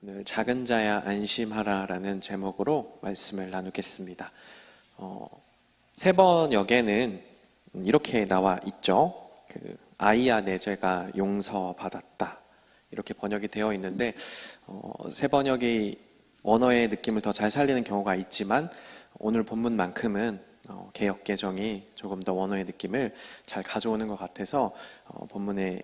오늘 작은 자야 안심하라 라는 제목으로 말씀을 나누겠습니다. 세번역에는 이렇게 나와 있죠. 아이야 내 죄가 용서받았다 이렇게 번역이 되어 있는데 세번역이 언어의 느낌을 더 잘 살리는 경우가 있지만 오늘 본문만큼은 개역 개정이 조금 더 원어의 느낌을 잘 가져오는 것 같아서 본문의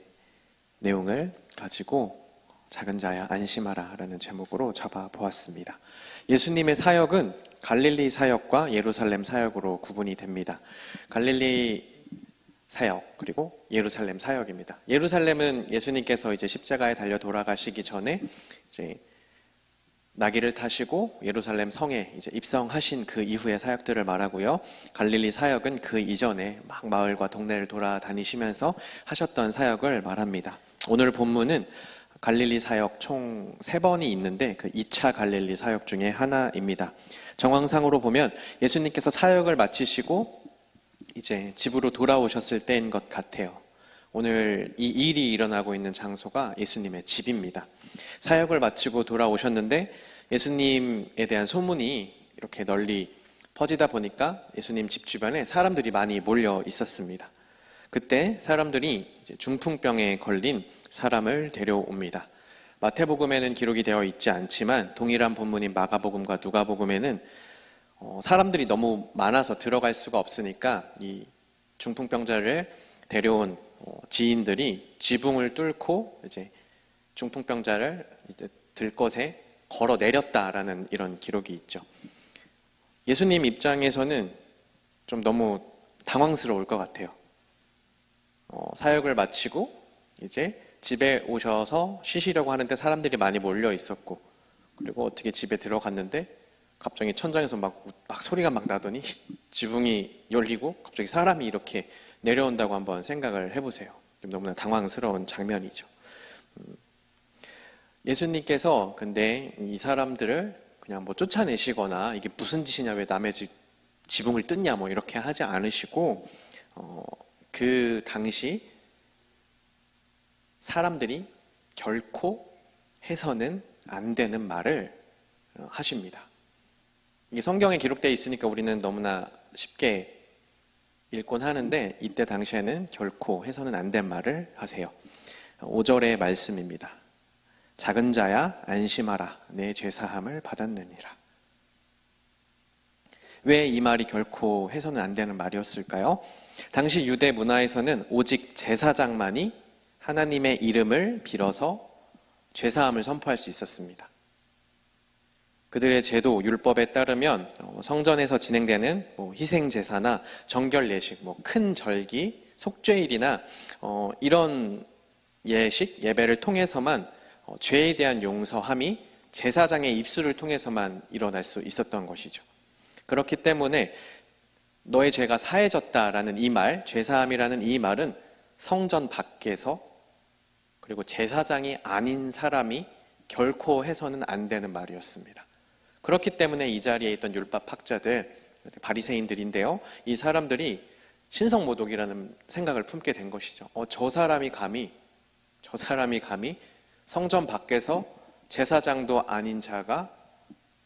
내용을 가지고 작은 자야 안심하라 라는 제목으로 잡아보았습니다. 예수님의 사역은 갈릴리 사역과 예루살렘 사역으로 구분이 됩니다. 갈릴리 사역 그리고 예루살렘 사역입니다. 예루살렘은 예수님께서 이제 십자가에 달려 돌아가시기 전에 이제 나귀를 타시고 예루살렘 성에 이제 입성하신 그 이후의 사역들을 말하고요. 갈릴리 사역은 그 이전에 막 마을과 동네를 돌아다니시면서 하셨던 사역을 말합니다. 오늘 본문은 갈릴리 사역 총 3번이 있는데 그 2차 갈릴리 사역 중에 하나입니다. 정황상으로 보면 예수님께서 사역을 마치시고 이제 집으로 돌아오셨을 때인 것 같아요. 오늘 이 일이 일어나고 있는 장소가 예수님의 집입니다. 사역을 마치고 돌아오셨는데 예수님에 대한 소문이 이렇게 널리 퍼지다 보니까 예수님 집 주변에 사람들이 많이 몰려 있었습니다. 그때 사람들이 이제 중풍병에 걸린 사람을 데려옵니다. 마태복음에는 기록이 되어 있지 않지만 동일한 본문인 마가복음과 누가복음에는 사람들이 너무 많아서 들어갈 수가 없으니까 이 중풍병자를 데려온 지인들이 지붕을 뚫고 이제 중풍병자를 이제 들것에 걸어 내렸다라는 이런 기록이 있죠. 예수님 입장에서는 좀 너무 당황스러울 것 같아요. 사역을 마치고 이제 집에 오셔서 쉬시려고 하는데 사람들이 많이 몰려 있었고, 그리고 어떻게 집에 들어갔는데 갑자기 천장에서 막 소리가 막 나더니 지붕이 열리고 갑자기 사람이 이렇게 내려온다고 한번 생각을 해보세요. 너무나 당황스러운 장면이죠. 예수님께서 근데 이 사람들을 그냥 뭐 쫓아내시거나 이게 무슨 짓이냐, 왜 남의 지붕을 뜯냐 뭐 이렇게 하지 않으시고 그 당시 사람들이 결코 해서는 안 되는 말을 하십니다. 이게 성경에 기록되어 있으니까 우리는 너무나 쉽게 읽곤 하는데 이때 당시에는 결코 해서는 안 된 말을 하세요. 5절의 말씀입니다. 작은 자야 안심하라 내 죄사함을 받았느니라. 왜 이 말이 결코 해서는 안 되는 말이었을까요? 당시 유대 문화에서는 오직 제사장만이 하나님의 이름을 빌어서 죄사함을 선포할 수 있었습니다. 그들의 제도, 율법에 따르면 성전에서 진행되는 희생제사나 정결예식, 큰 절기, 속죄일이나 이런 예식, 예배를 통해서만 죄에 대한 용서함이 제사장의 입술을 통해서만 일어날 수 있었던 것이죠. 그렇기 때문에 너의 죄가 사해졌다라는 이 말, 죄사함이라는 이 말은 성전 밖에서 그리고 제사장이 아닌 사람이 결코 해서는 안 되는 말이었습니다. 그렇기 때문에 이 자리에 있던 율법 학자들, 바리새인들인데요, 이 사람들이 신성모독이라는 생각을 품게 된 것이죠. 저 사람이 감히 성전 밖에서 제사장도 아닌 자가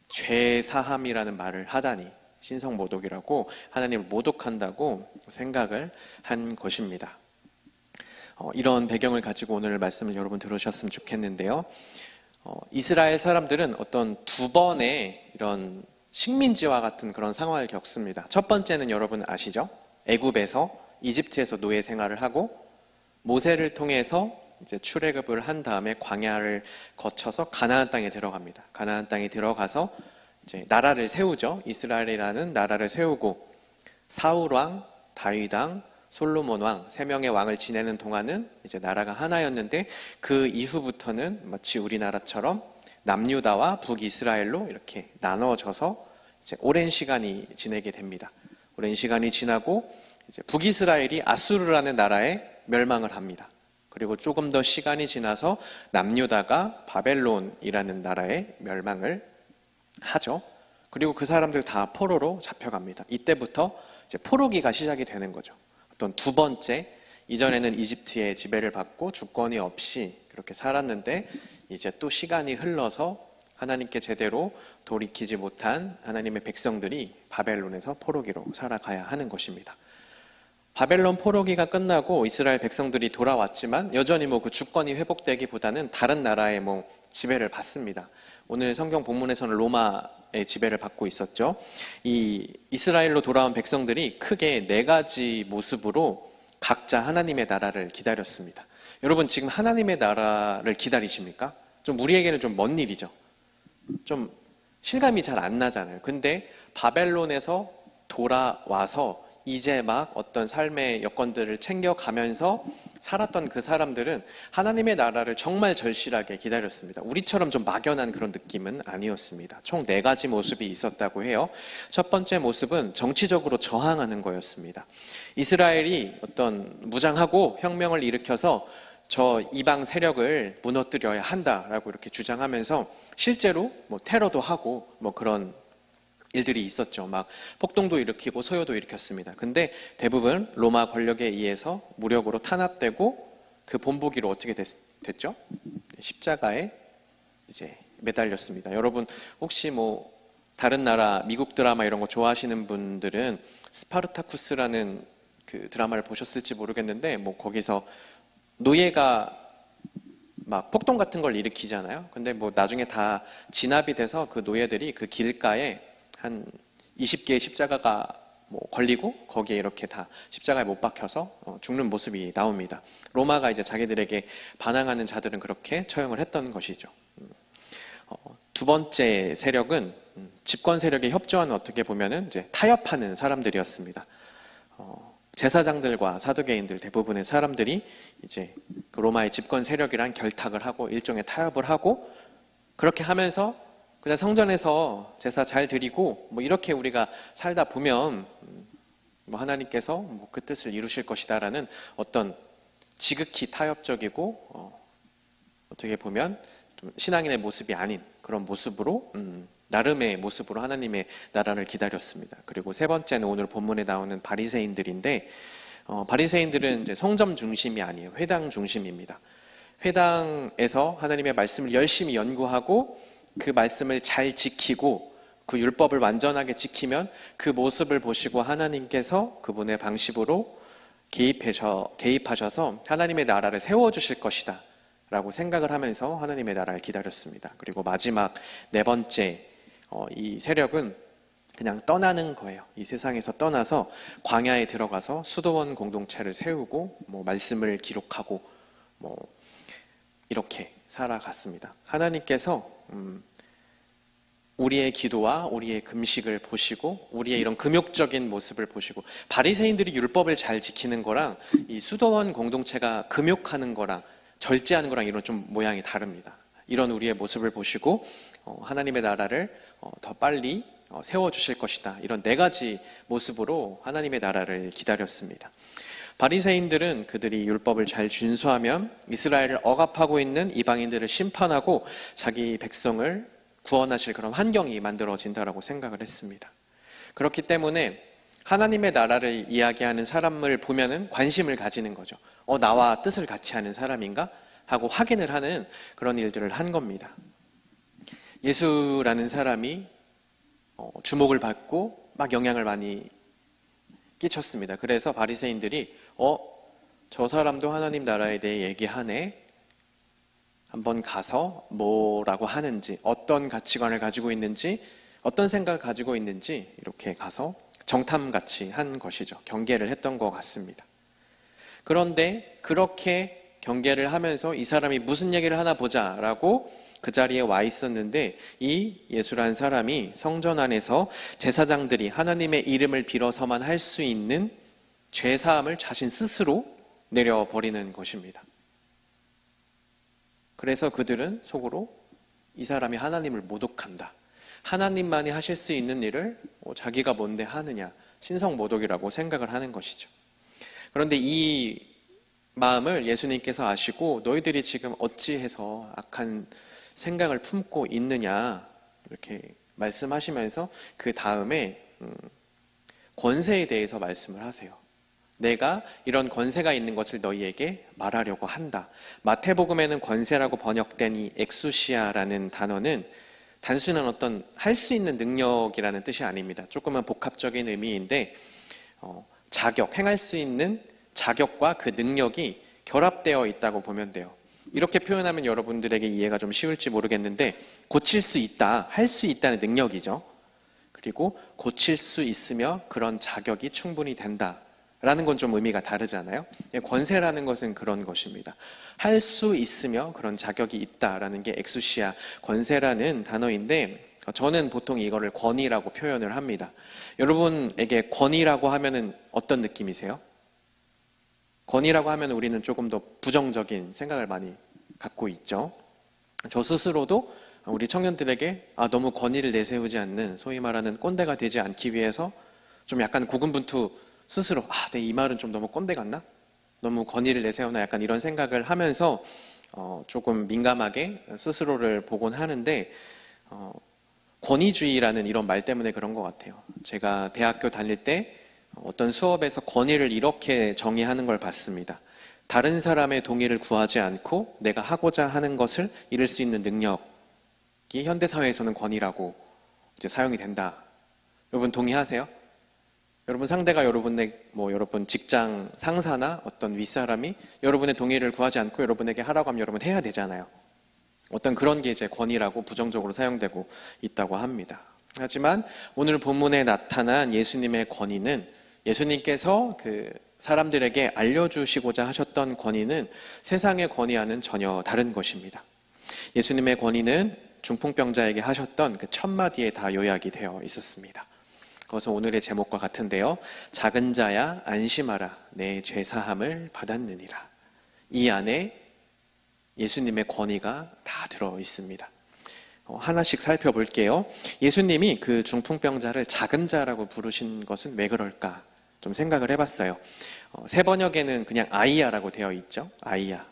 죄사함이라는 말을 하다니, 신성모독이라고, 하나님을 모독한다고 생각을 한 것입니다. 이런 배경을 가지고 오늘 말씀을 여러분 들으셨으면 좋겠는데요. 이스라엘 사람들은 어떤 두 번의 이런 식민지와 같은 그런 상황을 겪습니다. 첫 번째는 여러분 아시죠? 애굽에서, 이집트에서 노예 생활을 하고 모세를 통해서 이제 출애굽을 한 다음에 광야를 거쳐서 가나안 땅에 들어갑니다. 가나안 땅에 들어가서 이제 나라를 세우죠. 이스라엘이라는 나라를 세우고 사울 왕, 다윗 왕, 솔로몬 왕, 3명의 왕을 지내는 동안은 이제 나라가 하나였는데 그 이후부터는 마치 우리나라처럼 남유다와 북이스라엘로 이렇게 나눠져서 이제 오랜 시간이 지내게 됩니다. 오랜 시간이 지나고 이제 북이스라엘이 아수르라는 나라에 멸망을 합니다. 그리고 조금 더 시간이 지나서 남유다가 바벨론이라는 나라에 멸망을 하죠. 그리고 그 사람들 다 포로로 잡혀갑니다. 이때부터 이제 포로기가 시작이 되는 거죠. 어떤 두 번째 이전에는 이집트의 지배를 받고 주권이 없이 그렇게 살았는데 이제 또 시간이 흘러서 하나님께 제대로 돌이키지 못한 하나님의 백성들이 바벨론에서 포로기로 살아가야 하는 것입니다. 바벨론 포로기가 끝나고 이스라엘 백성들이 돌아왔지만 여전히 그 주권이 회복되기보다는 다른 나라의 지배를 받습니다. 오늘 성경 본문에서는 로마의 지배를 받고 있었죠. 이 이스라엘로 돌아온 백성들이 크게 4가지 모습으로 각자 하나님의 나라를 기다렸습니다. 여러분 지금 하나님의 나라를 기다리십니까? 좀 우리에게는 좀 먼 일이죠. 좀 실감이 잘 안 나잖아요. 근데 바벨론에서 돌아와서 이제 막 어떤 삶의 여건들을 챙겨가면서 살았던 그 사람들은 하나님의 나라를 정말 절실하게 기다렸습니다. 우리처럼 좀 막연한 그런 느낌은 아니었습니다. 총 4가지 모습이 있었다고 해요. 첫 번째 모습은 정치적으로 저항하는 거였습니다. 이스라엘이 어떤 무장하고 혁명을 일으켜서 저 이방 세력을 무너뜨려야 한다라고 이렇게 주장하면서 실제로 테러도 하고 그런 일들이 있었죠. 막 폭동도 일으키고 소요도 일으켰습니다. 근데 대부분 로마 권력에 의해서 무력으로 탄압되고 그 본보기로 어떻게 됐죠? 십자가에 이제 매달렸습니다. 여러분 혹시 다른 나라 미국 드라마 이런 거 좋아하시는 분들은 스파르타쿠스라는 그 드라마를 보셨을지 모르겠는데 거기서 노예가 막 폭동 같은 걸 일으키잖아요. 근데 나중에 다 진압이 돼서 그 노예들이 그 길가에 한 20개의 십자가가 걸리고 거기에 이렇게 다 십자가에 못 박혀서 죽는 모습이 나옵니다. 로마가 이제 자기들에게 반항하는 자들은 그렇게 처형을 했던 것이죠. 두 번째 세력은 집권 세력에 협조하는 어떻게 보면은 이제 타협하는 사람들이었습니다. 제사장들과 사두개인들 대부분의 사람들이 이제 그 로마의 집권 세력이랑 결탁을 하고 일종의 타협을 하고 그렇게 하면서 그냥 성전에서 제사 잘 드리고 이렇게 우리가 살다 보면 하나님께서 그 뜻을 이루실 것이다라는 어떤 지극히 타협적이고 어떻게 보면 좀 신앙인의 모습이 아닌 그런 모습으로 나름의 모습으로 하나님의 나라를 기다렸습니다. 그리고 세 번째는 오늘 본문에 나오는 바리새인들인데 바리새인들은 이제 성전 중심이 아니에요. 회당 중심입니다. 회당에서 하나님의 말씀을 열심히 연구하고 그 말씀을 잘 지키고 그 율법을 완전하게 지키면 그 모습을 보시고 하나님께서 그분의 방식으로 개입하셔서 하나님의 나라를 세워주실 것이다 라고 생각을 하면서 하나님의 나라를 기다렸습니다. 그리고 마지막 4번째 이 세력은 그냥 떠나는 거예요. 이 세상에서 떠나서 광야에 들어가서 수도원 공동체를 세우고 말씀을 기록하고 이렇게 살아갔습니다. 하나님께서 우리의 기도와 우리의 금식을 보시고 우리의 이런 금욕적인 모습을 보시고 바리새인들이 율법을 잘 지키는 거랑 이 수도원 공동체가 금욕하는 거랑 절제하는 거랑 이런 좀 모양이 다릅니다. 이런 우리의 모습을 보시고 하나님의 나라를 더 빨리 세워주실 것이다. 이런 4가지 모습으로 하나님의 나라를 기다렸습니다. 바리새인들은 그들이 율법을 잘 준수하면 이스라엘을 억압하고 있는 이방인들을 심판하고 자기 백성을 구원하실 그런 환경이 만들어진다라고 생각을 했습니다. 그렇기 때문에 하나님의 나라를 이야기하는 사람을 보면은 관심을 가지는 거죠. 나와 뜻을 같이 하는 사람인가? 하고 확인을 하는 그런 일들을 한 겁니다. 예수라는 사람이 주목을 받고 막 영향을 많이 끼쳤습니다. 그래서 바리새인들이 저 사람도 하나님 나라에 대해 얘기하네. 한번 가서 뭐라고 하는지, 어떤 가치관을 가지고 있는지, 어떤 생각을 가지고 있는지 이렇게 가서 정탐같이 한 것이죠. 경계를 했던 것 같습니다. 그런데 그렇게 경계를 하면서 이 사람이 무슨 얘기를 하나 보자라고 그 자리에 와 있었는데 이 예수라는 사람이 성전 안에서 제사장들이 하나님의 이름을 빌어서만 할 수 있는 죄사함을 자신 스스로 내려버리는 것입니다. 그래서 그들은 속으로 이 사람이 하나님을 모독한다. 하나님만이 하실 수 있는 일을 자기가 뭔데 하느냐. 신성모독이라고 생각을 하는 것이죠. 그런데 이 마음을 예수님께서 아시고 너희들이 지금 어찌해서 악한 생각을 품고 있느냐 이렇게 말씀하시면서 그 다음에 권세에 대해서 말씀을 하세요. 내가 이런 권세가 있는 것을 너희에게 말하려고 한다. 마태복음에는 권세라고 번역된 이 엑수시아라는 단어는 단순한 어떤 할 수 있는 능력이라는 뜻이 아닙니다. 조금은 복합적인 의미인데 자격, 행할 수 있는 자격과 그 능력이 결합되어 있다고 보면 돼요. 이렇게 표현하면 여러분들에게 이해가 좀 쉬울지 모르겠는데 고칠 수 있다, 할 수 있다는 능력이죠. 그리고 고칠 수 있으며 그런 자격이 충분히 된다 라는 건 좀 의미가 다르잖아요. 권세라는 것은 그런 것입니다. 할 수 있으며 그런 자격이 있다라는 게 엑수시아, 권세라는 단어인데 저는 보통 이거를 권위라고 표현을 합니다. 여러분에게 권위라고 하면은 어떤 느낌이세요? 권위라고 하면 우리는 조금 더 부정적인 생각을 많이 갖고 있죠. 저 스스로도 우리 청년들에게 너무 권위를 내세우지 않는, 소위 말하는 꼰대가 되지 않기 위해서 좀 약간 고군분투 스스로 내 이 말은 좀 너무 꼰대 같나? 너무 권위를 내세우나? 약간 이런 생각을 하면서 조금 민감하게 스스로를 보곤 하는데 권위주의라는 이런 말 때문에 그런 것 같아요. 제가 대학교 다닐 때 어떤 수업에서 권위를 이렇게 정의하는 걸 봤습니다. 다른 사람의 동의를 구하지 않고 내가 하고자 하는 것을 이룰 수 있는 능력이 현대사회에서는 권위라고 이제 사용이 된다. 여러분 동의하세요? 여러분 상대가 여러분 직장 상사나 어떤 윗사람이 여러분의 동의를 구하지 않고 여러분에게 하라고 하면 여러분 해야 되잖아요. 어떤 그런 게 이제 권위라고 부정적으로 사용되고 있다고 합니다. 하지만 오늘 본문에 나타난 예수님의 권위는, 예수님께서 그 사람들에게 알려주시고자 하셨던 권위는 세상의 권위와는 전혀 다른 것입니다. 예수님의 권위는 중풍병자에게 하셨던 그 1000마디에 다 요약이 되어 있었습니다. 그것은 오늘의 제목과 같은데요. 작은 자야 안심하라, 내 죄사함을 받았느니라. 이 안에 예수님의 권위가 다 들어 있습니다. 하나씩 살펴볼게요. 예수님이 그 중풍병자를 작은 자라고 부르신 것은 왜 그럴까 좀 생각을 해봤어요. 새 번역에는 그냥 아이야라고 되어 있죠. 아이야.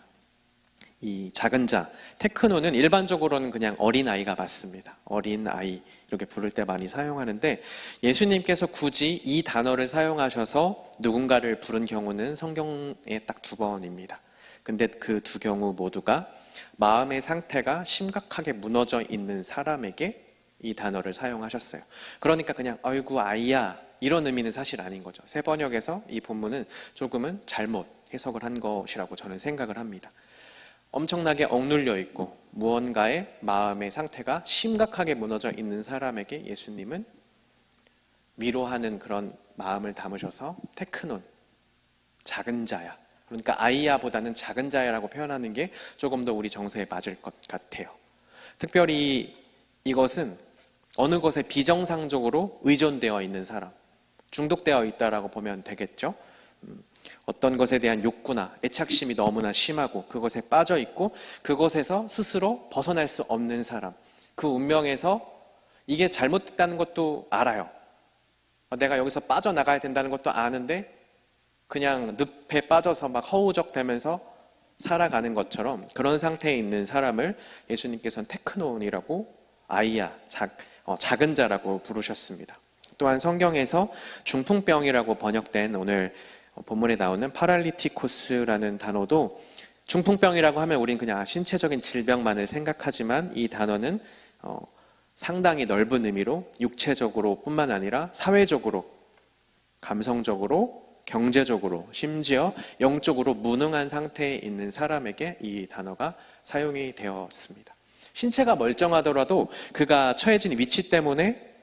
이 작은 자, 테크노는 일반적으로는 그냥 어린아이가 맞습니다. 어린아이 이렇게 부를 때 많이 사용하는데 예수님께서 굳이 이 단어를 사용하셔서 누군가를 부른 경우는 성경에 딱 2번입니다. 근데 그 2 경우 모두가 마음의 상태가 심각하게 무너져 있는 사람에게 이 단어를 사용하셨어요. 그러니까 그냥 아이고 아이야 이런 의미는 사실 아닌 거죠. 새 번역에서 이 본문은 조금은 잘못 해석을 한 것이라고 저는 생각을 합니다. 엄청나게 억눌려 있고 무언가의 마음의 상태가 심각하게 무너져 있는 사람에게 예수님은 위로하는 그런 마음을 담으셔서 테크논, 작은 자야. 그러니까 아이야보다는 작은 자야라고 표현하는 게 조금 더 우리 정서에 맞을 것 같아요. 특별히 이것은 어느 것에 비정상적으로 의존되어 있는 사람, 중독되어 있다라고 보면 되겠죠. 어떤 것에 대한 욕구나 애착심이 너무나 심하고 그것에 빠져 있고 그것에서 스스로 벗어날 수 없는 사람, 그 운명에서 이게 잘못됐다는 것도 알아요. 내가 여기서 빠져나가야 된다는 것도 아는데 그냥 늪에 빠져서 막 허우적대면서 살아가는 것처럼 그런 상태에 있는 사람을 예수님께서는 테크논이라고 아이야, 작은 자라고 부르셨습니다. 또한 성경에서 중풍병이라고 번역된 오늘 본문에 나오는 파랄리티코스라는 단어도 중풍병이라고 하면 우린 그냥 신체적인 질병만을 생각하지만 이 단어는 상당히 넓은 의미로 육체적으로 뿐만 아니라 사회적으로, 감성적으로, 경제적으로, 심지어 영적으로 무능한 상태에 있는 사람에게 이 단어가 사용이 되었습니다. 신체가 멀쩡하더라도 그가 처해진 위치 때문에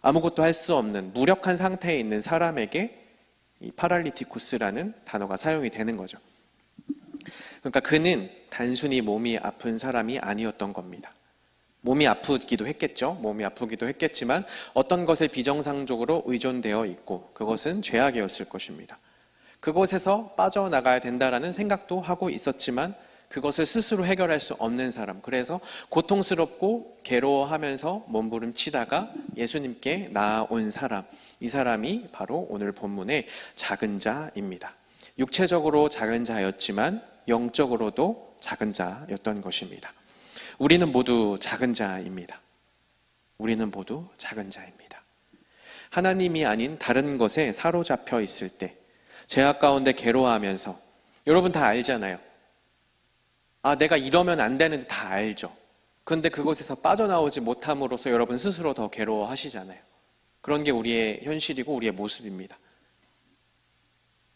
아무것도 할 수 없는 무력한 상태에 있는 사람에게 이 파랄리티코스라는 단어가 사용이 되는 거죠. 그러니까 그는 단순히 몸이 아픈 사람이 아니었던 겁니다. 몸이 아프기도 했겠죠. 몸이 아프기도 했겠지만 어떤 것에 비정상적으로 의존되어 있고 그것은 죄악이었을 것입니다. 그것에서 빠져나가야 된다라는 생각도 하고 있었지만 그것을 스스로 해결할 수 없는 사람, 그래서 고통스럽고 괴로워하면서 몸부림치다가 예수님께 나아온 사람, 이 사람이 바로 오늘 본문의 작은 자입니다. 육체적으로 작은 자였지만 영적으로도 작은 자였던 것입니다. 우리는 모두 작은 자입니다. 우리는 모두 작은 자입니다. 하나님이 아닌 다른 것에 사로잡혀 있을 때, 죄악 가운데 괴로워하면서, 여러분 다 알잖아요. 아, 내가 이러면 안 되는데 다 알죠. 그런데 그곳에서 빠져나오지 못함으로써 여러분 스스로 더 괴로워하시잖아요. 그런 게 우리의 현실이고 우리의 모습입니다.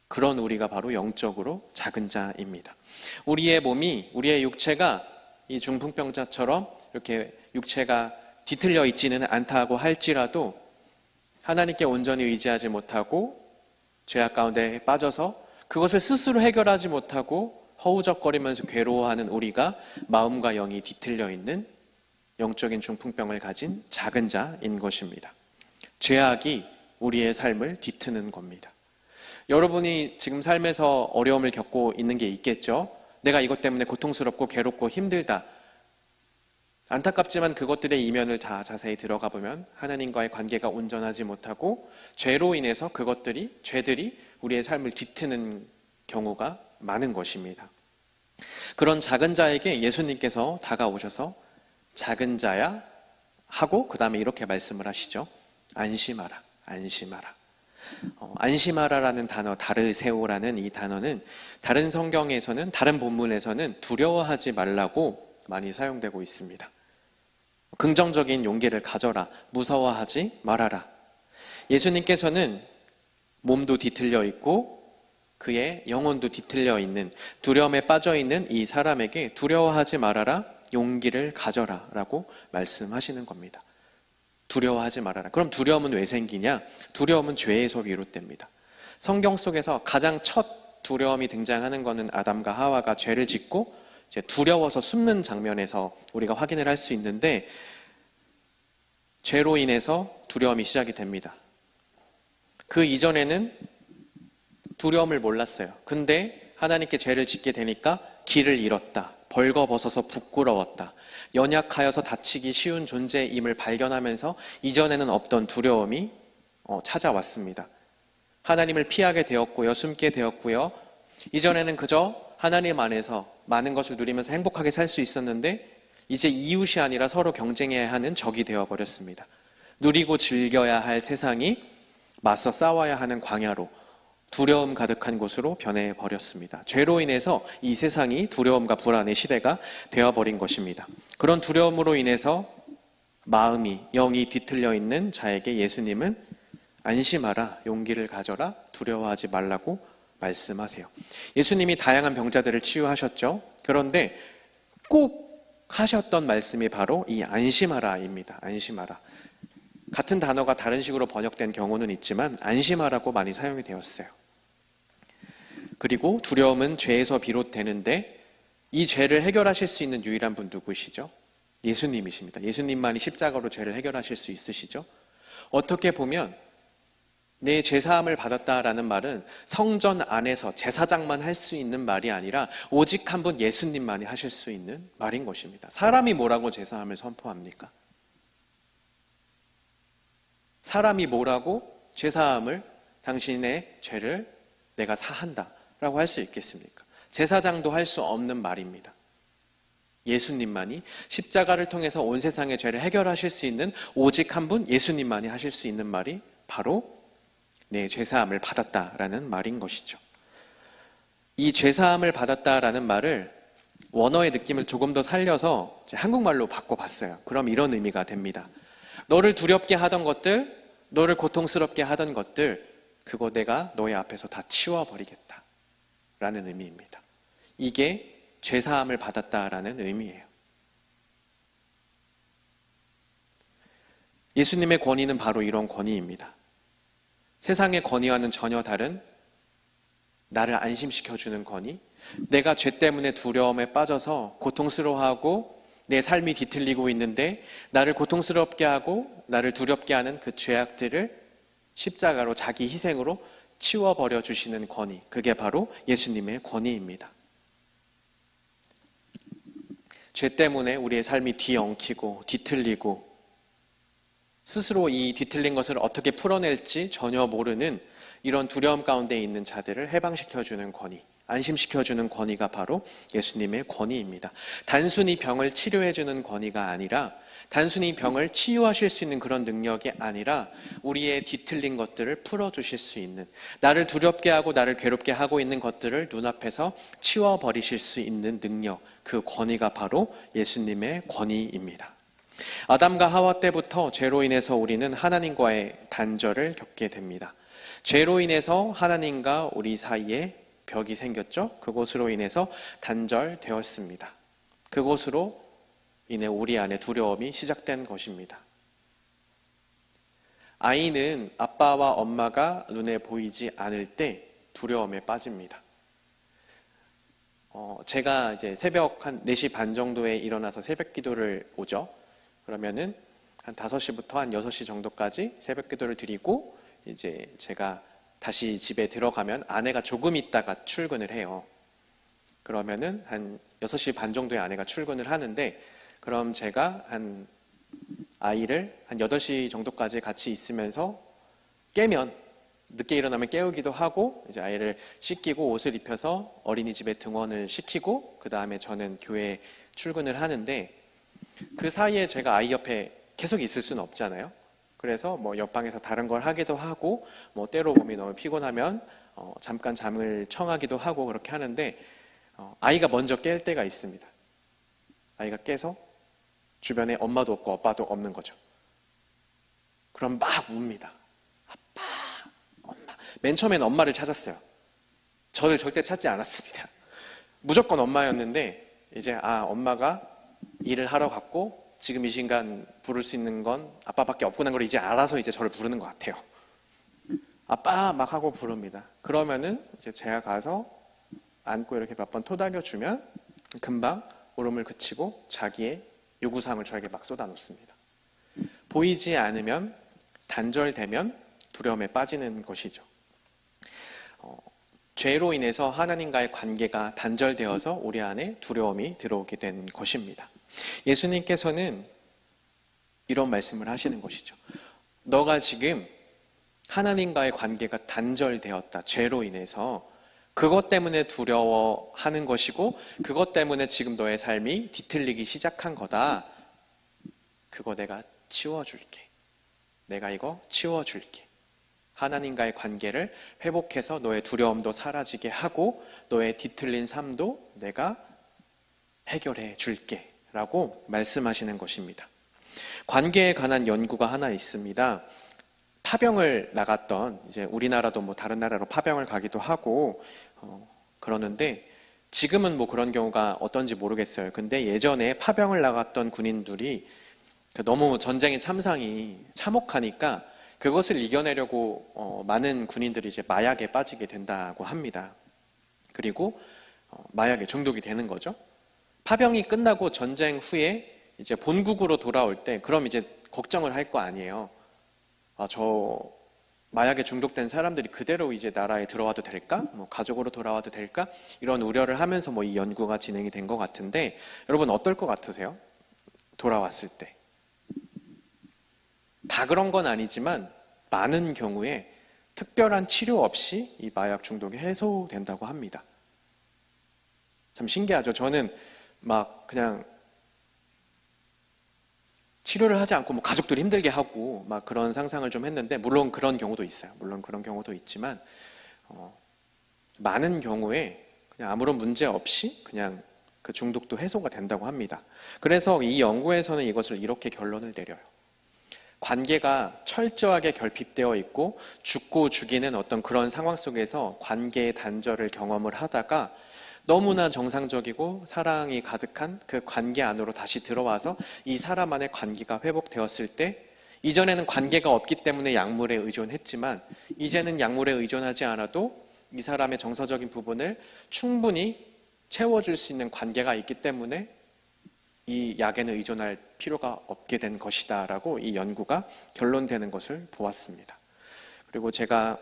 그런 우리가 바로 영적으로 작은 자입니다. 우리의 몸이, 우리의 육체가 이 중풍병자처럼 이렇게 육체가 뒤틀려 있지는 않다고 할지라도 하나님께 온전히 의지하지 못하고 죄악 가운데 빠져서 그것을 스스로 해결하지 못하고 허우적거리면서 괴로워하는 우리가 마음과 영이 뒤틀려 있는 영적인 중풍병을 가진 작은 자인 것입니다. 죄악이 우리의 삶을 뒤트는 겁니다. 여러분이 지금 삶에서 어려움을 겪고 있는 게 있겠죠? 내가 이것 때문에 고통스럽고 괴롭고 힘들다. 안타깝지만 그것들의 이면을 다 자세히 들어가 보면 하나님과의 관계가 온전하지 못하고 죄로 인해서 죄들이 우리의 삶을 뒤트는 경우가 많은 것입니다. 그런 작은 자에게 예수님께서 다가오셔서 작은 자야 하고 그 다음에 이렇게 말씀을 하시죠. 안심하라, 안심하라. 안심하라라는 단어, 다르세오라는 이 단어는 다른 성경에서는, 다른 본문에서는 두려워하지 말라고 많이 사용되고 있습니다. 긍정적인 용기를 가져라, 무서워하지 말아라. 예수님께서는 몸도 뒤틀려 있고 그의 영혼도 뒤틀려 있는, 두려움에 빠져 있는 이 사람에게 두려워하지 말아라, 용기를 가져라 라고 말씀하시는 겁니다. 두려워하지 말아라. 그럼 두려움은 왜 생기냐? 두려움은 죄에서 비롯됩니다. 성경 속에서 가장 첫 두려움이 등장하는 것은 아담과 하와가 죄를 짓고 이제 두려워서 숨는 장면에서 우리가 확인을 할 수 있는데, 죄로 인해서 두려움이 시작이 됩니다. 그 이전에는 두려움을 몰랐어요. 근데 하나님께 죄를 짓게 되니까 길을 잃었다, 벌거벗어서 부끄러웠다, 연약하여서 다치기 쉬운 존재임을 발견하면서 이전에는 없던 두려움이 찾아왔습니다. 하나님을 피하게 되었고요, 숨게 되었고요. 이전에는 그저 하나님 안에서 많은 것을 누리면서 행복하게 살 수 있었는데 이제 이웃이 아니라 서로 경쟁해야 하는 적이 되어버렸습니다. 누리고 즐겨야 할 세상이 맞서 싸워야 하는 광야로, 두려움 가득한 곳으로 변해버렸습니다. 죄로 인해서 이 세상이 두려움과 불안의 시대가 되어버린 것입니다. 그런 두려움으로 인해서 마음이, 영이 뒤틀려 있는 자에게 예수님은 안심하라, 용기를 가져라, 두려워하지 말라고 말씀하세요. 예수님이 다양한 병자들을 치유하셨죠. 그런데 꼭 하셨던 말씀이 바로 이 안심하라입니다. 안심하라. 같은 단어가 다른 식으로 번역된 경우는 있지만 안심하라고 많이 사용이 되었어요. 그리고 두려움은 죄에서 비롯되는데 이 죄를 해결하실 수 있는 유일한 분 누구시죠? 예수님이십니다. 예수님만이 십자가로 죄를 해결하실 수 있으시죠? 어떻게 보면 내 죄사함을 받았다라는 말은 성전 안에서 제사장만 할 수 있는 말이 아니라 오직 한 분 예수님만이 하실 수 있는 말인 것입니다. 사람이 뭐라고 제사함을 선포합니까? 사람이 뭐라고 죄사함을, 당신의 죄를 내가 사한다 라고 할 수 있겠습니까? 제사장도 할 수 없는 말입니다. 예수님만이 십자가를 통해서 온 세상의 죄를 해결하실 수 있는 오직 한 분 예수님만이 하실 수 있는 말이 바로 내 죄사함을 받았다라는 말인 것이죠. 이 죄사함을 받았다라는 말을 원어의 느낌을 조금 더 살려서 한국말로 바꿔봤어요. 그럼 이런 의미가 됩니다. 너를 두렵게 하던 것들, 너를 고통스럽게 하던 것들, 그거 내가 너의 앞에서 다 치워버리겠다 라는 의미입니다. 이게 죄사함을 받았다라는 의미예요. 예수님의 권위는 바로 이런 권위입니다. 세상의 권위와는 전혀 다른, 나를 안심시켜주는 권위, 내가 죄 때문에 두려움에 빠져서 고통스러워하고 내 삶이 뒤틀리고 있는데 나를 고통스럽게 하고 나를 두렵게 하는 그 죄악들을 십자가로, 자기 희생으로 치워버려 주시는 권위, 그게 바로 예수님의 권위입니다. 죄 때문에 우리의 삶이 뒤엉키고 뒤틀리고 스스로 이 뒤틀린 것을 어떻게 풀어낼지 전혀 모르는 이런 두려움 가운데 있는 자들을 해방시켜주는 권위, 안심시켜주는 권위가 바로 예수님의 권위입니다. 단순히 병을 치료해주는 권위가 아니라 단순히 병을 치유하실 수 있는 그런 능력이 아니라 우리의 뒤틀린 것들을 풀어주실 수 있는, 나를 두렵게 하고 나를 괴롭게 하고 있는 것들을 눈앞에서 치워버리실 수 있는 능력, 그 권위가 바로 예수님의 권위입니다. 아담과 하와 때부터 죄로 인해서 우리는 하나님과의 단절을 겪게 됩니다. 죄로 인해서 하나님과 우리 사이에 벽이 생겼죠. 그것으로 인해서 단절되었습니다. 그것으로 인해 우리 안에 두려움이 시작된 것입니다. 아이는 아빠와 엄마가 눈에 보이지 않을 때 두려움에 빠집니다. 제가 이제 새벽 한 4시 반 정도에 일어나서 새벽 기도를 오죠. 그러면은 한 5시부터 한 6시 정도까지 새벽 기도를 드리고 이제 제가 다시 집에 들어가면 아내가 조금 있다가 출근을 해요. 그러면은 한 6시 반 정도에 아내가 출근을 하는데, 그럼 제가 한 아이를 한 8시 정도까지 같이 있으면서 깨면, 늦게 일어나면 깨우기도 하고, 이제 아이를 씻기고 옷을 입혀서 어린이집에 등원을 시키고, 그 다음에 저는 교회에 출근을 하는데, 그 사이에 제가 아이 옆에 계속 있을 수는 없잖아요. 그래서 뭐 옆방에서 다른 걸 하기도 하고, 뭐 때로 몸이 너무 피곤하면 잠깐 잠을 청하기도 하고 그렇게 하는데, 아이가 먼저 깰 때가 있습니다. 아이가 깨서 주변에 엄마도 없고 아빠도 없는 거죠. 그럼 막 웁니다. 아빠, 엄마. 맨 처음엔 엄마를 찾았어요. 저를 절대 찾지 않았습니다. 무조건 엄마였는데, 이제 엄마가 일을 하러 갔고 지금 이 순간 부를 수 있는 건 아빠밖에 없구나 걸 이제 알아서 이제 저를 부르는 것 같아요. 아빠 막 하고 부릅니다. 그러면은 이제 제가 가서 안고 이렇게 몇 번 토닥여 주면 금방 울음을 그치고 자기의 요구사항을 저에게 막 쏟아놓습니다. 보이지 않으면, 단절되면 두려움에 빠지는 것이죠. 죄로 인해서 하나님과의 관계가 단절되어서 우리 안에 두려움이 들어오게 된 것입니다. 예수님께서는 이런 말씀을 하시는 것이죠. 너가 지금 하나님과의 관계가 단절되었다. 죄로 인해서 그것 때문에 두려워하는 것이고, 그것 때문에 지금 너의 삶이 뒤틀리기 시작한 거다. 그거 내가 치워줄게. 내가 이거 치워줄게. 하나님과의 관계를 회복해서 너의 두려움도 사라지게 하고 너의 뒤틀린 삶도 내가 해결해 줄게 라고 말씀하시는 것입니다. 관계에 관한 연구가 하나 있습니다. 파병을 나갔던, 이제 우리나라도 뭐 다른 나라로 파병을 가기도 하고 그러는데, 지금은 뭐 그런 경우가 어떤지 모르겠어요. 근데 예전에 파병을 나갔던 군인들이 너무 전쟁의 참상이 참혹하니까 그것을 이겨내려고 많은 군인들이 이제 마약에 빠지게 된다고 합니다. 그리고 마약에 중독이 되는 거죠. 파병이 끝나고 전쟁 후에 이제 본국으로 돌아올 때 그럼 이제 걱정을 할 거 아니에요. 저 마약에 중독된 사람들이 그대로 이제 나라에 들어와도 될까? 뭐 가족으로 돌아와도 될까? 이런 우려를 하면서 뭐 이 연구가 진행이 된 것 같은데, 여러분 어떨 것 같으세요? 돌아왔을 때. 다 그런 건 아니지만 많은 경우에 특별한 치료 없이 이 마약 중독이 해소된다고 합니다. 참 신기하죠. 저는 막 그냥 치료를 하지 않고 뭐 가족들이 힘들게 하고 막 그런 상상을 좀 했는데, 물론 그런 경우도 있어요. 물론 그런 경우도 있지만 많은 경우에 그냥 아무런 문제 없이 그냥 그 중독도 해소가 된다고 합니다. 그래서 이 연구에서는 이것을 이렇게 결론을 내려요. 관계가 철저하게 결핍되어 있고 죽고 죽이는 어떤 그런 상황 속에서 관계의 단절을 경험을 하다가 너무나 정상적이고 사랑이 가득한 그 관계 안으로 다시 들어와서 이 사람 안의 관계가 회복되었을 때, 이전에는 관계가 없기 때문에 약물에 의존했지만 이제는 약물에 의존하지 않아도 이 사람의 정서적인 부분을 충분히 채워줄 수 있는 관계가 있기 때문에 이 약에는 의존할 필요가 없게 된 것이다 라고 이 연구가 결론되는 것을 보았습니다. 그리고 제가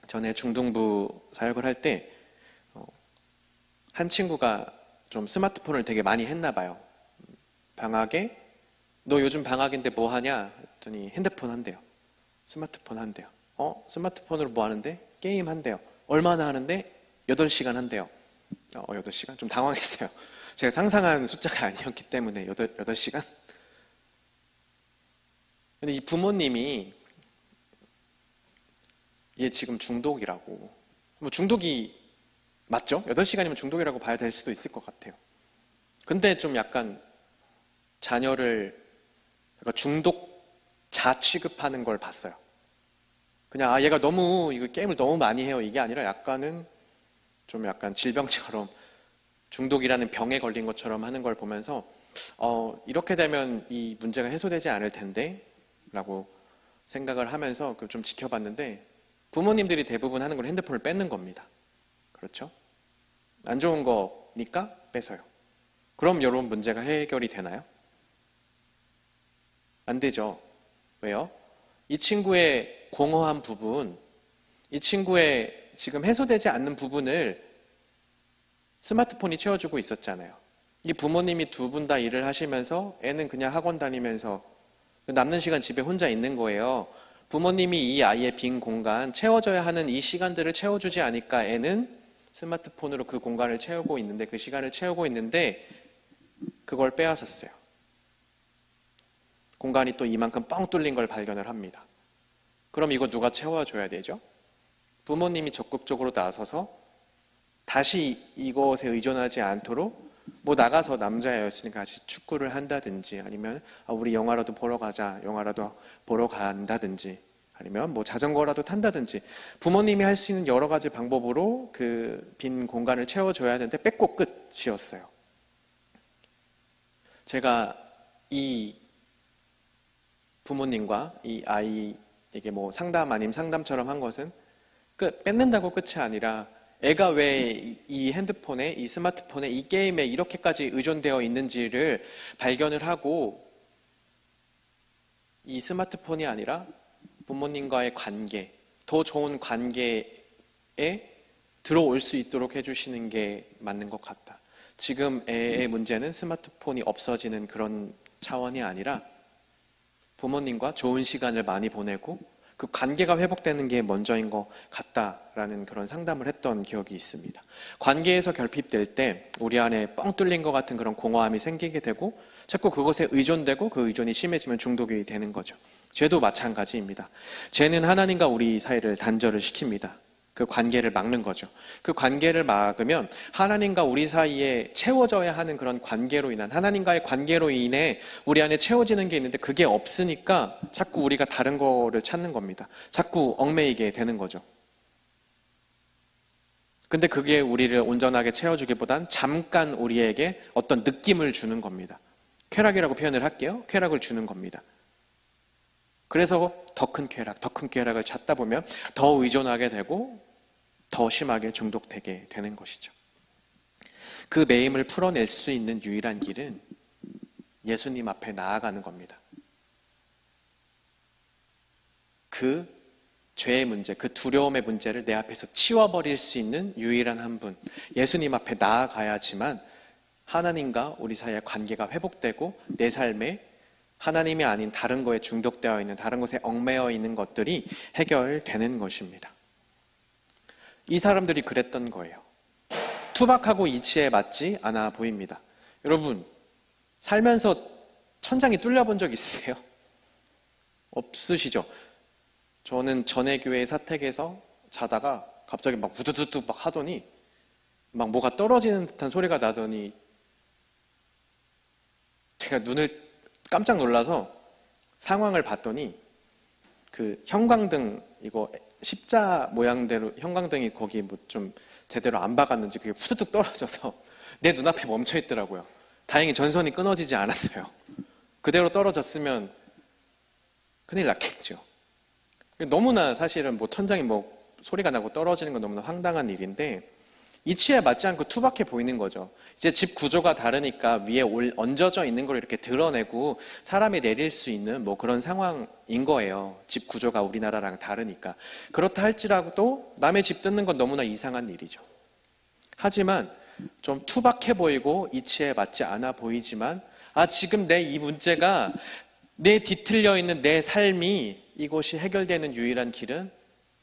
전에 중등부 사역을 할 때 한 친구가 좀 스마트폰을 되게 많이 했나 봐요. 방학에 너 요즘 방학인데 뭐 하냐 했더니 핸드폰 한대요. 스마트폰 한대요. 스마트폰으로 뭐 하는데? 게임 한대요. 얼마나 하는데? 8시간 한대요. 8시간? 좀 당황했어요. 제가 상상한 숫자가 아니었기 때문에 8시간? 근데 이 부모님이 얘 지금 중독이라고. 뭐 중독이 맞죠? 8시간이면 중독이라고 봐야 될 수도 있을 것 같아요. 근데 좀 약간 자녀를 약간 중독자 취급하는 걸 봤어요. 그냥 얘가 너무 이거 게임을 너무 많이 해요. 이게 아니라 약간은 좀 약간 질병처럼 중독이라는 병에 걸린 것처럼 하는 걸 보면서 이렇게 되면 이 문제가 해소되지 않을 텐데 라고 생각을 하면서 좀 지켜봤는데 부모님들이 대부분 하는 걸 핸드폰을 뺏는 겁니다. 그렇죠? 안 좋은 거니까 뺏어요. 그럼 이런 문제가 해결이 되나요? 안 되죠. 왜요? 이 친구의 공허한 부분, 이 친구의 지금 해소되지 않는 부분을 스마트폰이 채워주고 있었잖아요. 이 부모님이 두 분 다 일을 하시면서 애는 그냥 학원 다니면서 남는 시간 집에 혼자 있는 거예요. 부모님이 이 아이의 빈 공간, 채워져야 하는 이 시간들을 채워주지 않으니까 애는 스마트폰으로 그 공간을 채우고 있는데, 그 시간을 채우고 있는데 그걸 빼앗았어요. 공간이 또 이만큼 뻥 뚫린 걸 발견을 합니다. 그럼 이거 누가 채워줘야 되죠? 부모님이 적극적으로 나서서 다시 이것에 의존하지 않도록 뭐 나가서 남자였으니까 같이 축구를 한다든지 아니면 우리 영화라도 보러 가자, 영화라도 보러 간다든지 아니면 뭐 자전거라도 탄다든지 부모님이 할 수 있는 여러 가지 방법으로 그 빈 공간을 채워줘야 하는데 뺏고 끝이었어요. 제가 이 부모님과 이 아이에게 뭐 상담 아님 상담처럼 한 것은 뺏는다고 끝이 아니라 애가 왜 이 핸드폰에, 이 스마트폰에, 이 게임에 이렇게까지 의존되어 있는지를 발견을 하고 이 스마트폰이 아니라 부모님과의 관계, 더 좋은 관계에 들어올 수 있도록 해주시는 게 맞는 것 같다. 지금 애의 문제는 스마트폰이 없어지는 그런 차원이 아니라 부모님과 좋은 시간을 많이 보내고 그 관계가 회복되는 게 먼저인 것 같다라는 그런 상담을 했던 기억이 있습니다. 관계에서 결핍될 때 우리 안에 뻥 뚫린 것 같은 그런 공허함이 생기게 되고 자꾸 그것에 의존되고 그 의존이 심해지면 중독이 되는 거죠. 죄도 마찬가지입니다. 죄는 하나님과 우리 사이를 단절을 시킵니다. 그 관계를 막는 거죠. 그 관계를 막으면 하나님과 우리 사이에 채워져야 하는 그런 관계로 인한 하나님과의 관계로 인해 우리 안에 채워지는 게 있는데 그게 없으니까 자꾸 우리가 다른 거를 찾는 겁니다. 자꾸 얽매이게 되는 거죠. 근데 그게 우리를 온전하게 채워주기보단 잠깐 우리에게 어떤 느낌을 주는 겁니다. 쾌락이라고 표현을 할게요. 쾌락을 주는 겁니다. 그래서 더 큰 쾌락을 찾다 보면 더 의존하게 되고 더 심하게 중독되게 되는 것이죠. 그 매임을 풀어낼 수 있는 유일한 길은 예수님 앞에 나아가는 겁니다. 그 죄의 문제, 그 두려움의 문제를 내 앞에서 치워버릴 수 있는 유일한 한 분, 예수님 앞에 나아가야지만 하나님과 우리 사이의 관계가 회복되고 내 삶에 하나님이 아닌 다른 거에 중독되어 있는, 다른 것에 얽매여 있는 것들이 해결되는 것입니다. 이 사람들이 그랬던 거예요. 투박하고 이치에 맞지 않아 보입니다. 여러분, 살면서 천장이 뚫려 본 적 있으세요? 없으시죠? 저는 전에 교회 사택에서 자다가 갑자기 막 우두두두 막 하더니 막 뭐가 떨어지는 듯한 소리가 나더니 제가 눈을 깜짝 놀라서 상황을 봤더니 그 형광등 이거 십자 모양대로 형광등이 거기 뭐 좀 제대로 안 박았는지 그게 후두둑 떨어져서 내 눈앞에 멈춰 있더라고요. 다행히 전선이 끊어지지 않았어요. 그대로 떨어졌으면 큰일 났겠죠. 너무나 사실은 뭐 천장이 뭐 소리가 나고 떨어지는 건 너무나 황당한 일인데 이치에 맞지 않고 투박해 보이는 거죠. 이제 집 구조가 다르니까 위에 얹어져 있는 걸 이렇게 드러내고 사람이 내릴 수 있는 뭐 그런 상황인 거예요. 집 구조가 우리나라랑 다르니까. 그렇다 할지라도 남의 집 뜯는 건 너무나 이상한 일이죠. 하지만 좀 투박해 보이고 이치에 맞지 않아 보이지만 지금 내 이 문제가 내 뒤틀려 있는 내 삶이 이것이 해결되는 유일한 길은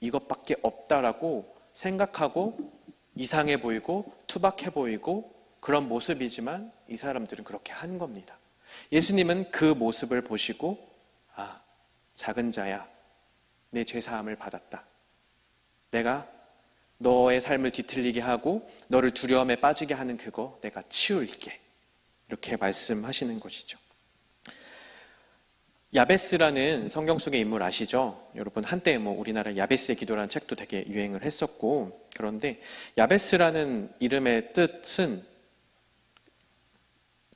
이것밖에 없다라고 생각하고 이상해 보이고 투박해 보이고 그런 모습이지만 이 사람들은 그렇게 한 겁니다. 예수님은 그 모습을 보시고 작은 자야, 내 죄사함을 받았다. 내가 너의 삶을 뒤틀리게 하고 너를 두려움에 빠지게 하는 그거 내가 치울게. 이렇게 말씀하시는 것이죠. 야베스라는 성경 속의 인물 아시죠? 여러분 한때 우리나라 야베스의 기도라는 책도 되게 유행을 했었고, 그런데 야베스라는 이름의 뜻은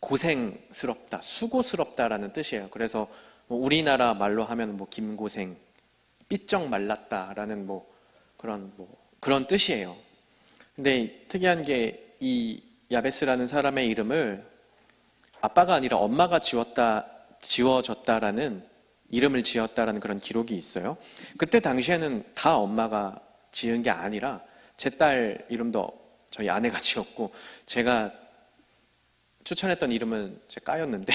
고생스럽다, 수고스럽다라는 뜻이에요. 그래서 우리나라 말로 하면 김고생, 삐쩍 말랐다라는 그런 뜻이에요. 근데 특이한 게 이 야베스라는 사람의 이름을 아빠가 아니라 엄마가 지워졌다라는 이름을 지었다라는 그런 기록이 있어요. 그때 당시에는 다 엄마가 지은 게 아니라 제 딸 이름도 저희 아내가 지었고, 제가 추천했던 이름은 제 까였는데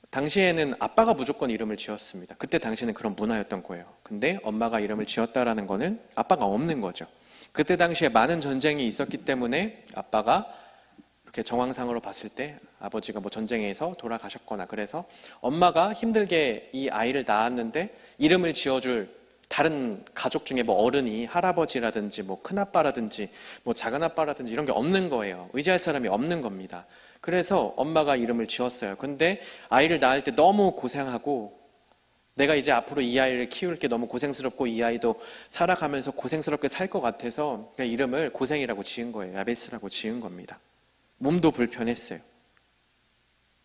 당시에는 아빠가 무조건 이름을 지었습니다. 그때 당시에는 그런 문화였던 거예요. 근데 엄마가 이름을 지었다라는 거는 아빠가 없는 거죠. 그때 당시에 많은 전쟁이 있었기 때문에 아빠가 이렇게 정황상으로 봤을 때 아버지가 전쟁에서 돌아가셨거나, 그래서 엄마가 힘들게 이 아이를 낳았는데 이름을 지어줄 다른 가족 중에 어른이, 할아버지라든지 큰아빠라든지 작은아빠라든지 이런 게 없는 거예요. 의지할 사람이 없는 겁니다. 그래서 엄마가 이름을 지었어요. 근데 아이를 낳을 때 너무 고생하고, 내가 이제 앞으로 이 아이를 키울 게 너무 고생스럽고 이 아이도 살아가면서 고생스럽게 살 것 같아서 그냥 이름을 고생이라고 지은 거예요. 야베스라고 지은 겁니다. 몸도 불편했어요.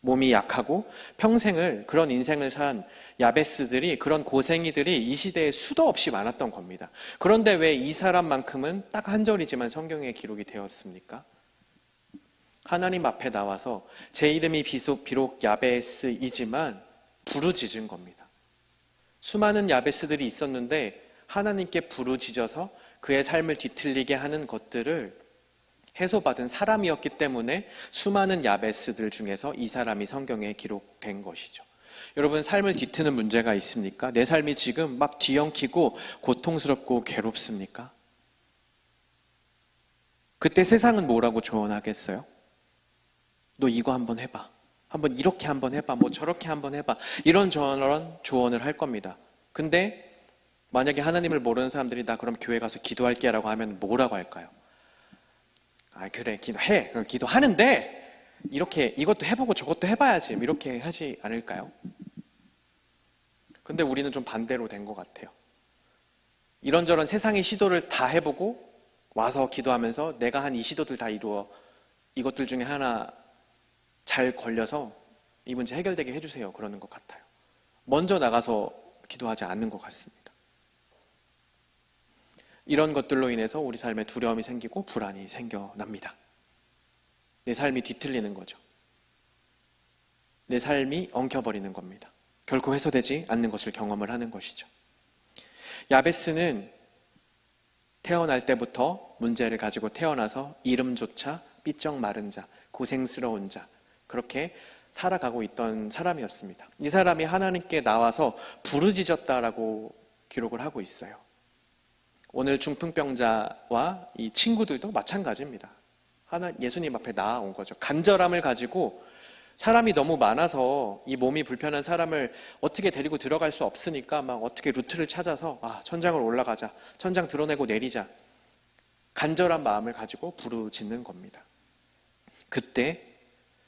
몸이 약하고 평생을 그런 인생을 산 야베스들이, 그런 고생이들이 이 시대에 수도 없이 많았던 겁니다. 그런데 왜 이 사람만큼은 딱 한 절이지만 성경에 기록이 되었습니까? 하나님 앞에 나와서 제 이름이 비록 야베스이지만 부르짖은 겁니다. 수많은 야베스들이 있었는데 하나님께 부르짖어서 그의 삶을 뒤틀리게 하는 것들을 해소받은 사람이었기 때문에 수많은 야베스들 중에서 이 사람이 성경에 기록된 것이죠. 여러분, 삶을 뒤트는 문제가 있습니까? 내 삶이 지금 막 뒤엉키고 고통스럽고 괴롭습니까? 그때 세상은 뭐라고 조언하겠어요? 너 이거 한번 해봐. 한번 이렇게 한번 해봐. 저렇게 한번 해봐. 이런 저런 조언을 할 겁니다. 근데 만약에 하나님을 모르는 사람들이 나 그럼 교회 가서 기도할게 라고 하면 뭐라고 할까요? 그래, 기도해. 기도하는데 이렇게 이것도 해보고 저것도 해봐야지. 이렇게 하지 않을까요? 근데 우리는 좀 반대로 된 것 같아요. 이런저런 세상의 시도를 다 해보고 와서 기도하면서 내가 한 이 시도들 다 이루어 이것들 중에 하나 잘 걸려서 이 문제 해결되게 해주세요. 그러는 것 같아요. 먼저 나가서 기도하지 않는 것 같습니다. 이런 것들로 인해서 우리 삶에 두려움이 생기고 불안이 생겨납니다. 내 삶이 뒤틀리는 거죠. 내 삶이 엉켜버리는 겁니다. 결코 해소되지 않는 것을 경험을 하는 것이죠. 야베스는 태어날 때부터 문제를 가지고 태어나서 이름조차 삐쩍 마른 자, 고생스러운 자, 그렇게 살아가고 있던 사람이었습니다. 이 사람이 하나님께 나와서 부르짖었다라고 기록을 하고 있어요. 오늘 중풍병자와 이 친구들도 마찬가지입니다. 예수님 앞에 나아온 거죠. 간절함을 가지고, 사람이 너무 많아서 이 몸이 불편한 사람을 어떻게 데리고 들어갈 수 없으니까 막 어떻게 루트를 찾아서 천장을 올라가자, 천장 드러내고 내리자, 간절한 마음을 가지고 부르짖는 겁니다. 그때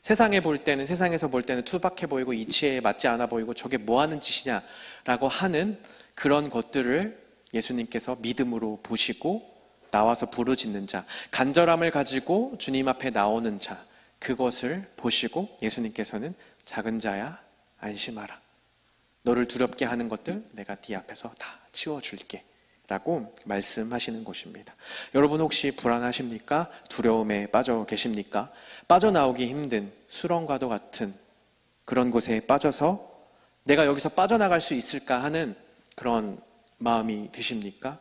세상에서 볼 때는 투박해 보이고 이치에 맞지 않아 보이고 저게 뭐 하는 짓이냐라고 하는 그런 것들을 예수님께서 믿음으로 보시고 나와서 부르짖는 자, 간절함을 가지고 주님 앞에 나오는 자, 그것을 보시고 예수님께서는 작은 자야 안심하라. 너를 두렵게 하는 것들 내가 네 앞에서 다 치워줄게 라고 말씀하시는 것입니다. 여러분 혹시 불안하십니까? 두려움에 빠져 계십니까? 빠져나오기 힘든 수렁과도 같은 그런 곳에 빠져서 내가 여기서 빠져나갈 수 있을까 하는 그런 마음이 드십니까?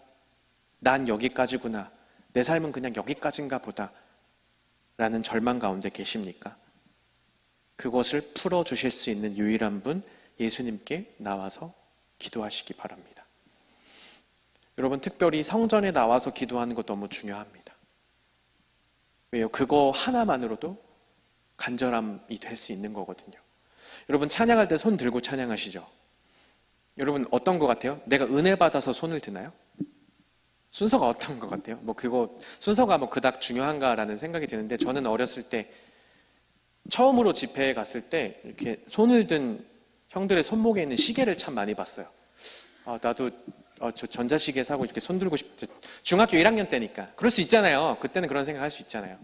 난 여기까지구나. 내 삶은 그냥 여기까지인가 보다. 라는 절망 가운데 계십니까? 그것을 풀어주실 수 있는 유일한 분, 예수님께 나와서 기도하시기 바랍니다. 여러분, 특별히 성전에 나와서 기도하는 것 너무 중요합니다. 왜요? 그거 하나만으로도 간절함이 될 수 있는 거거든요. 여러분, 찬양할 때 손 들고 찬양하시죠? 여러분 어떤 것 같아요? 내가 은혜 받아서 손을 드나요? 순서가 어떤 것 같아요? 순서가 그닥 중요한가라는 생각이 드는데, 저는 어렸을 때 처음으로 집회에 갔을 때 이렇게 손을 든 형들의 손목에 있는 시계를 참 많이 봤어요. 나도 저 전자시계 사고 이렇게 손 들고 싶. 중학교 1학년 때니까 그럴 수 있잖아요. 그때는 그런 생각 할 수 있잖아요.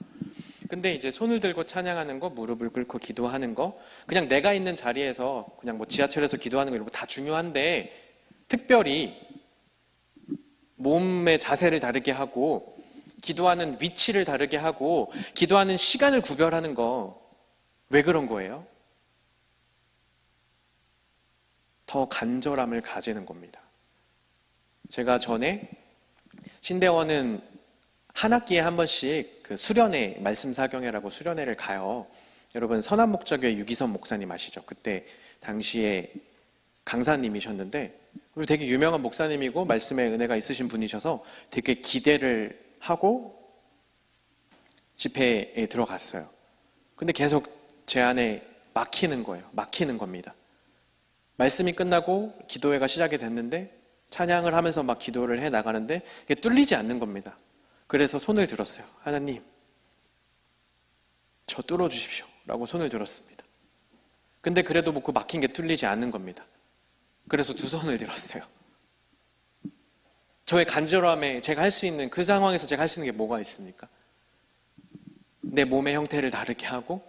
근데 이제 손을 들고 찬양하는 거, 무릎을 꿇고 기도하는 거, 그냥 내가 있는 자리에서 그냥 지하철에서 기도하는 거 이런 거 다 중요한데, 특별히 몸의 자세를 다르게 하고 기도하는 위치를 다르게 하고 기도하는 시간을 구별하는 거, 왜 그런 거예요? 더 간절함을 가지는 겁니다. 제가 전에 신대원은 한 학기에 한 번씩 그 수련회, 말씀사경회라고 수련회를 가요. 여러분 선한목자교회 유기선 목사님 아시죠? 그때 당시에 강사님이셨는데, 그리고 되게 유명한 목사님이고 말씀에 은혜가 있으신 분이셔서 되게 기대를 하고 집회에 들어갔어요. 근데 계속 제 안에 막히는 거예요. 막히는 겁니다. 말씀이 끝나고 기도회가 시작이 됐는데 찬양을 하면서 막 기도를 해 나가는데 이게 뚫리지 않는 겁니다. 그래서 손을 들었어요. 하나님, 저 뚫어주십시오 라고 손을 들었습니다. 근데 그래도 그 막힌 게 뚫리지 않는 겁니다. 그래서 두 손을 들었어요. 저의 간절함에 제가 할 수 있는, 그 상황에서 제가 할 수 있는 게 뭐가 있습니까? 내 몸의 형태를 다르게 하고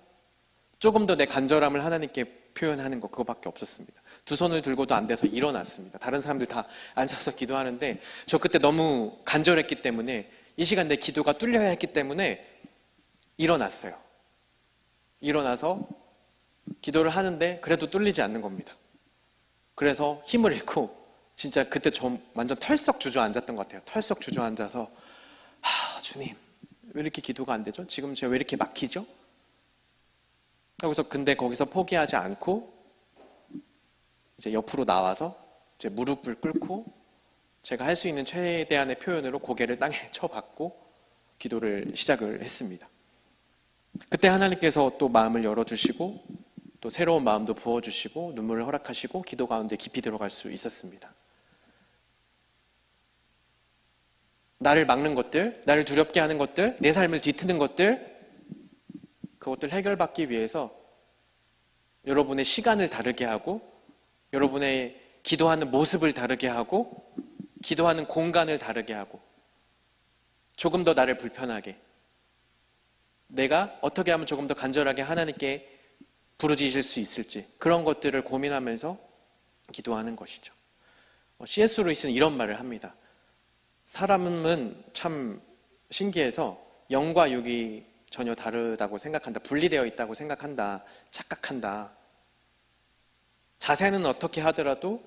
조금 더 내 간절함을 하나님께 표현하는 거, 그거밖에 없었습니다. 두 손을 들고도 안 돼서 일어났습니다. 다른 사람들 다 앉아서 기도하는데 저 그때 너무 간절했기 때문에, 이 시간 내 기도가 뚫려야 했기 때문에 일어났어요. 일어나서 기도를 하는데 그래도 뚫리지 않는 겁니다. 그래서 힘을 잃고 진짜 그때 저 완전 털썩 주저앉았던 것 같아요. 털썩 주저앉아서 주님, 왜 이렇게 기도가 안 되죠? 지금 제가 왜 이렇게 막히죠? 근데 거기서 포기하지 않고 이제 옆으로 나와서 이제 무릎을 꿇고 제가 할 수 있는 최대한의 표현으로 고개를 땅에 쳐박고 기도를 시작을 했습니다. 그때 하나님께서 또 마음을 열어주시고 또 새로운 마음도 부어주시고 눈물을 허락하시고 기도 가운데 깊이 들어갈 수 있었습니다. 나를 막는 것들, 나를 두렵게 하는 것들, 내 삶을 뒤트는 것들, 그것들 해결받기 위해서 여러분의 시간을 다르게 하고 여러분의 기도하는 모습을 다르게 하고 기도하는 공간을 다르게 하고 조금 더 나를 불편하게, 내가 어떻게 하면 조금 더 간절하게 하나님께 부르짖을 수 있을지, 그런 것들을 고민하면서 기도하는 것이죠. C.S. 루이스는 이런 말을 합니다. 사람은 참 신기해서 영과 육이 전혀 다르다고 생각한다. 분리되어 있다고 생각한다. 착각한다. 자세는 어떻게 하더라도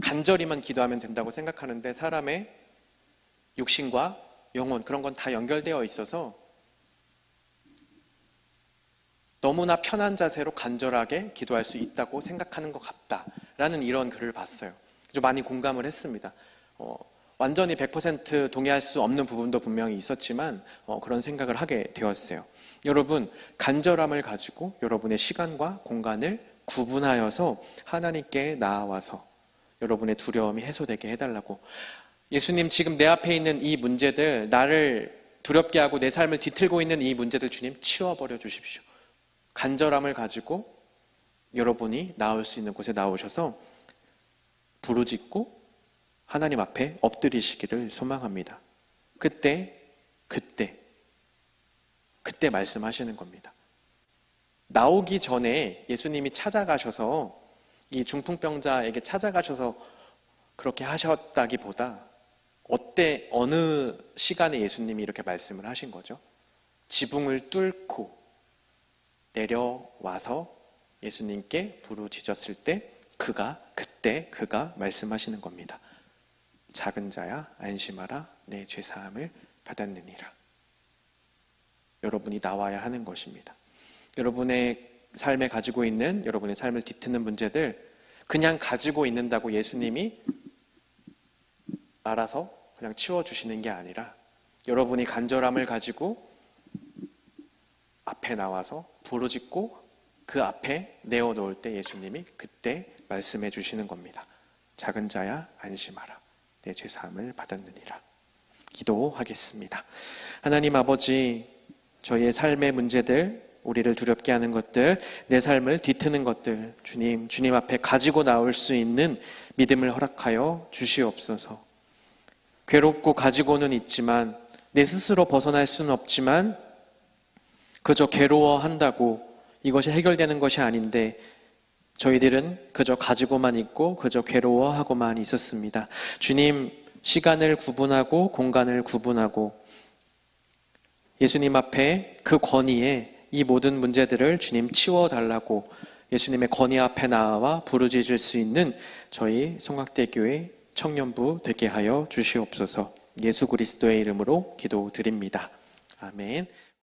간절히만 기도하면 된다고 생각하는데 사람의 육신과 영혼, 그런 건 다 연결되어 있어서 너무나 편한 자세로 간절하게 기도할 수 있다고 생각하는 것 같다라는 이런 글을 봤어요. 좀 많이 공감을 했습니다. 완전히 100% 동의할 수 없는 부분도 분명히 있었지만 그런 생각을 하게 되었어요. 여러분, 간절함을 가지고 여러분의 시간과 공간을 구분하여서 하나님께 나아와서 여러분의 두려움이 해소되게 해달라고. 예수님, 지금 내 앞에 있는 이 문제들, 나를 두렵게 하고 내 삶을 뒤틀고 있는 이 문제들 주님 치워버려 주십시오. 간절함을 가지고 여러분이 나올 수 있는 곳에 나오셔서 부르짖고 하나님 앞에 엎드리시기를 소망합니다. 그때 말씀하시는 겁니다. 나오기 전에 예수님이 찾아가셔서 이 중풍병자에게 찾아가셔서 그렇게 하셨다기보다 어느 시간에 예수님이 이렇게 말씀을 하신 거죠? 지붕을 뚫고 내려와서 예수님께 부르짖었을 때 그때 그가 말씀하시는 겁니다. 작은 자야 안심하라, 내 죄사함을 받았느니라. 여러분이 나와야 하는 것입니다. 여러분의 삶에 가지고 있는, 여러분의 삶을 뒤트는 문제들 그냥 가지고 있는다고 예수님이 알아서 그냥 치워주시는 게 아니라 여러분이 간절함을 가지고 앞에 나와서 부르짖고 그 앞에 내어놓을 때 예수님이 그때 말씀해 주시는 겁니다. 작은 자야 안심하라. 내 죄사함을 받았느니라. 기도하겠습니다. 하나님 아버지, 저희의 삶의 문제들, 우리를 두렵게 하는 것들, 내 삶을 뒤트는 것들, 주님 앞에 가지고 나올 수 있는 믿음을 허락하여 주시옵소서. 괴롭고 가지고는 있지만 내 스스로 벗어날 수는 없지만 그저 괴로워한다고 이것이 해결되는 것이 아닌데 저희들은 그저 가지고만 있고 그저 괴로워하고만 있었습니다. 주님, 시간을 구분하고 공간을 구분하고 예수님 앞에 그 권위에 이 모든 문제들을 주님 치워달라고 예수님의 권위 앞에 나와 부르짖을 수 있는 저희 성곽대교회 청년부 되게 하여 주시옵소서. 예수 그리스도의 이름으로 기도드립니다. 아멘.